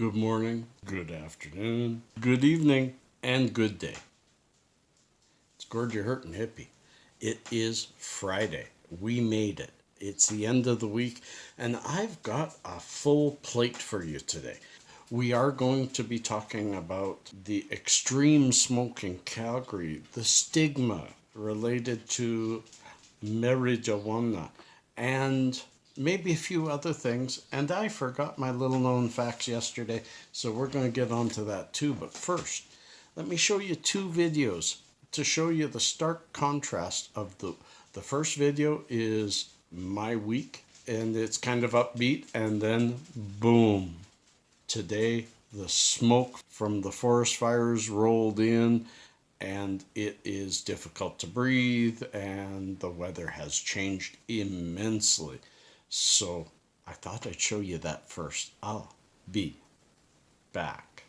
good morning, good afternoon, good evening, and good day. It's Gord, your hurtin' hippie. It is Friday. We made it. It's the end of the week, and I've got a full plate for you today. We are going to be talking about the extreme smoke in Calgary, the stigma related to marijuana, and maybe a few other things. And I forgot my little known facts yesterday, so we're going to get onto that too. But first, let me show you two videos to show you the stark contrast of the first video is my week, and it's kind of upbeat, and then boom, today the smoke from the forest fires rolled in, and it is difficult to breathe, and the weather has changed immensely. So I thought I'd show you that first. I'll be back.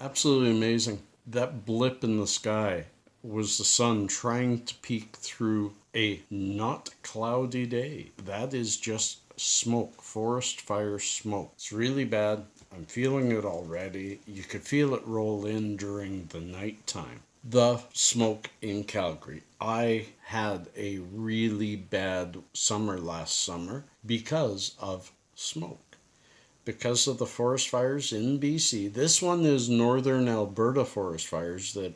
Absolutely amazing. That blip in the sky was the sun trying to peek through a not cloudy day. That is just smoke, forest fire smoke. It's really bad. I'm feeling it already. You could feel it roll in during the nighttime. The smoke in Calgary. I had a really bad summer last summer because of smoke. Because of the forest fires in BC. This one is northern Alberta forest fires that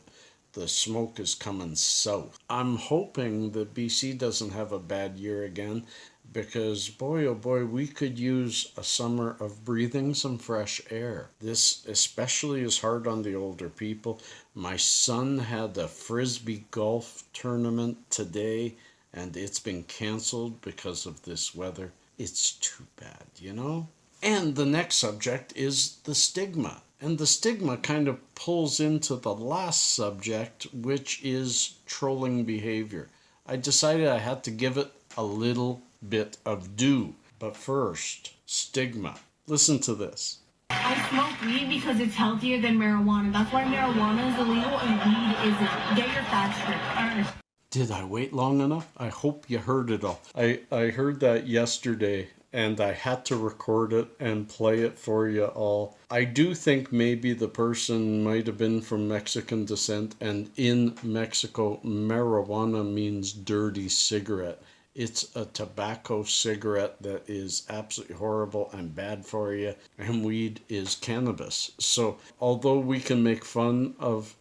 the smoke is coming south. I'm hoping that BC doesn't have a bad year again, because boy oh boy, we could use a summer of breathing some fresh air. This especially is hard on the older people. My son had a frisbee golf tournament today, and it's been canceled because of this weather. It's too bad, you know? And the next subject is the stigma. And the stigma kind of pulls into the last subject, which is trolling behavior. I decided I had to give it a little bit of due. But first, stigma. Listen to this. I smoke weed because it's healthier than marijuana. That's why marijuana is illegal and weed isn't. Get your facts straight. Did I wait long enough? I hope you heard it all. I heard that yesterday, and I had to record it and play it for you all. I do think maybe the person might have been from Mexican descent, and in Mexico, marijuana means dirty cigarette. It's a tobacco cigarette that is absolutely horrible and bad for you, and weed is cannabis. So although we can make fun of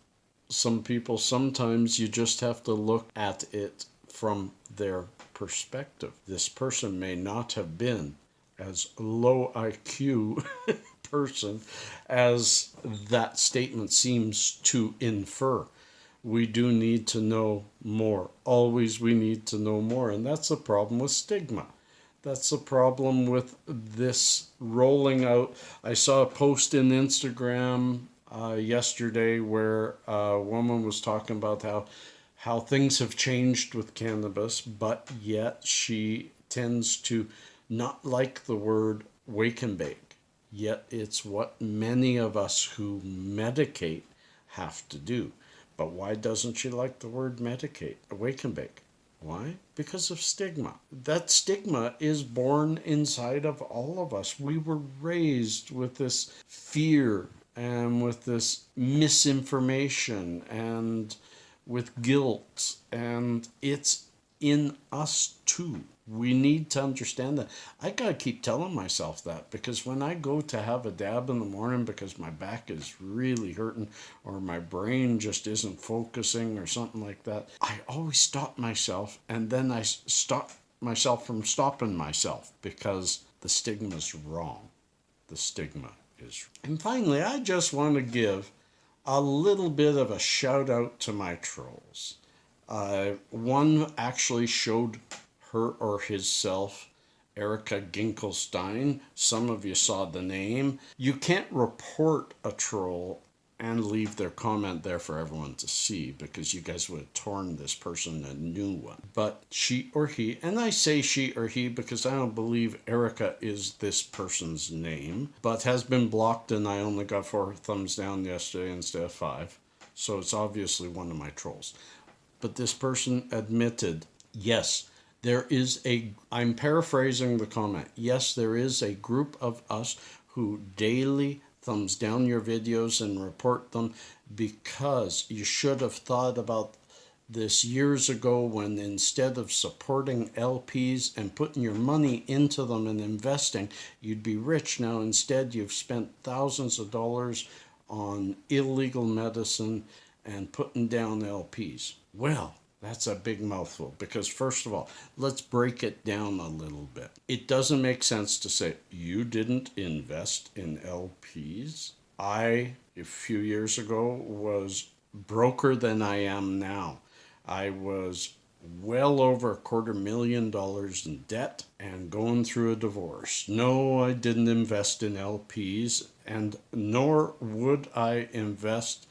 some people, sometimes you just have to look at it from their perspective. This person may not have been as low IQ person as that statement seems to infer. We do need to know more. Always we need to know more. And that's the problem with stigma. That's the problem with this rolling out. I saw a post in Instagram yesterday where a woman was talking about how things have changed with cannabis, but yet she tends to not like the word wake and bake. Yet it's what many of us who medicate have to do. But why doesn't she like the word medicate, wake and bake? Why? Because of stigma. That stigma is born inside of all of us. We were raised with this fear and with this misinformation and with guilt, and it's in us too. We need to understand that. I gotta keep telling myself that, because when I go to have a dab in the morning because my back is really hurting or my brain just isn't focusing or something like that, I always stop myself, and then I stop myself from stopping myself because the stigma's wrong. The stigma is. And finally, I just want to give a little bit of a shout out to my trolls. One actually showed her or his-self, Erica Ginkelstein. Some of you saw the name. You can't report a troll and leave their comment there for everyone to see, because you guys would have torn this person a new one. But she or he, and I say she or he because I don't believe Erica is this person's name, but has been blocked, and I only got 4 thumbs down yesterday instead of 5. So it's obviously one of my trolls. But this person admitted, yes, there is I'm paraphrasing the comment. Yes, there is a group of us who daily thumbs down your videos and report them, because you should have thought about this years ago, when instead of supporting LPs and putting your money into them and investing, you'd be rich. Now instead you've spent thousands of dollars on illegal medicine and putting down LPs. Well, that's a big mouthful, because first of all, let's break it down a little bit. It doesn't make sense to say you didn't invest in LPs. I, a few years ago, was broker than I am now. I was well over $250,000 in debt and going through a divorce. No, I didn't invest in LPs, and nor would I invest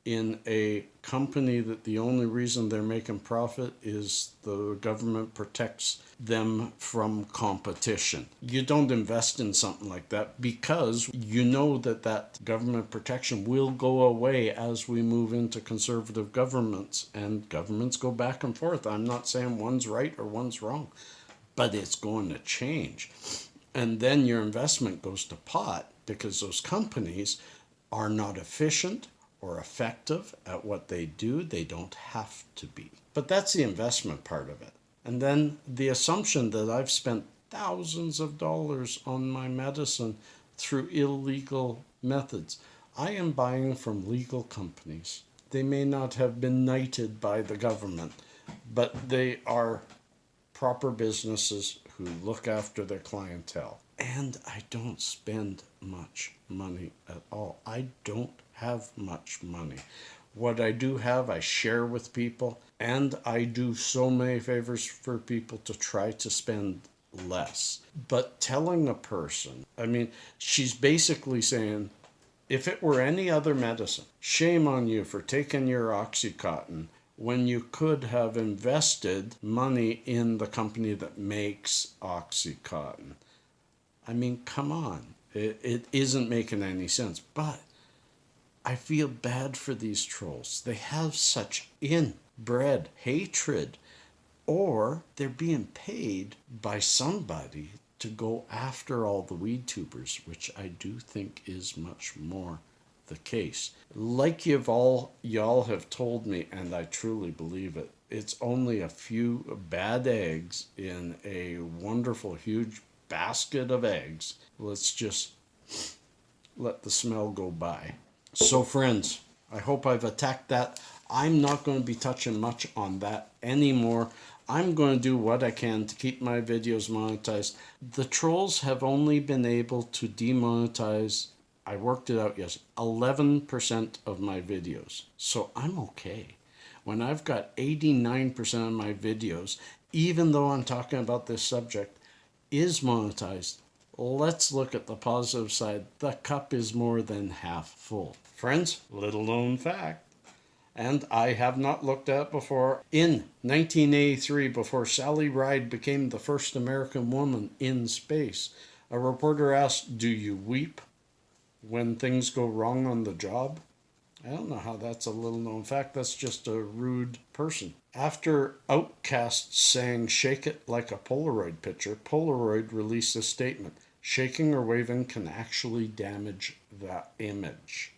in a company that the only reason they're making profit is the government protects them from competition. You don't invest in something like that because you know that that government protection will go away as we move into conservative governments, and governments go back and forth. I'm not saying one's right or one's wrong, but it's going to change. And then your investment goes to pot because those companies are not efficient or effective at what they do. They don't have to be. But that's the investment part of it. And then the assumption that I've spent thousands of dollars on my medicine through illegal methods. I am buying from legal companies. They may not have been knighted by the government, but they are proper businesses who look after their clientele. And I don't spend much money at all. I don't have much money. What I do have, I share with people, and I do so many favors for people to try to spend less. But telling a person, I mean, she's basically saying, if it were any other medicine, shame on you for taking your Oxycontin when you could have invested money in the company that makes Oxycontin. I mean, come on. It isn't making any sense. But I feel bad for these trolls. They have such inbred hatred, or they're being paid by somebody to go after all the weed tubers, which I do think is much more the case. Like y'all have told me, and I truly believe it, it's only a few bad eggs in a wonderful, huge basket of eggs. Let's just let the smell go by. So friends, I hope I've attacked that. I'm not going to be touching much on that anymore. I'm going to do what I can to keep my videos monetized. The trolls have only been able to demonetize, I worked it out yesterday, 11% of my videos. So I'm okay. When I've got 89% of my videos, even though I'm talking about this subject, is monetized, let's look at the positive side. The cup is more than half full. Friends, little known fact, and I have not looked at before. In 1983, before Sally Ride became the first American woman in space, a reporter asked, "Do you weep when things go wrong on the job?" I don't know how that's a little known fact. That's just a rude person. After Outkast sang "Shake It Like a Polaroid Picture," Polaroid released a statement. Shaking or waving can actually damage the image.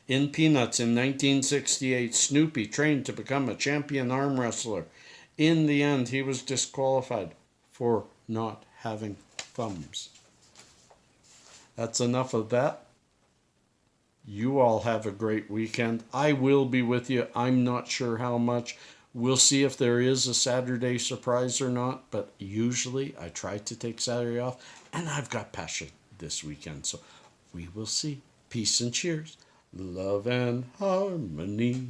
In Peanuts in 1968, Snoopy trained to become a champion arm wrestler. In the end, he was disqualified for not having thumbs. That's enough of that. You all have a great weekend. I will be with you. I'm not sure how much. We'll see if there is a Saturday surprise or not, but usually I try to take Saturday off, and I've got passion this weekend, so we will see. Peace and cheers. Love and harmony.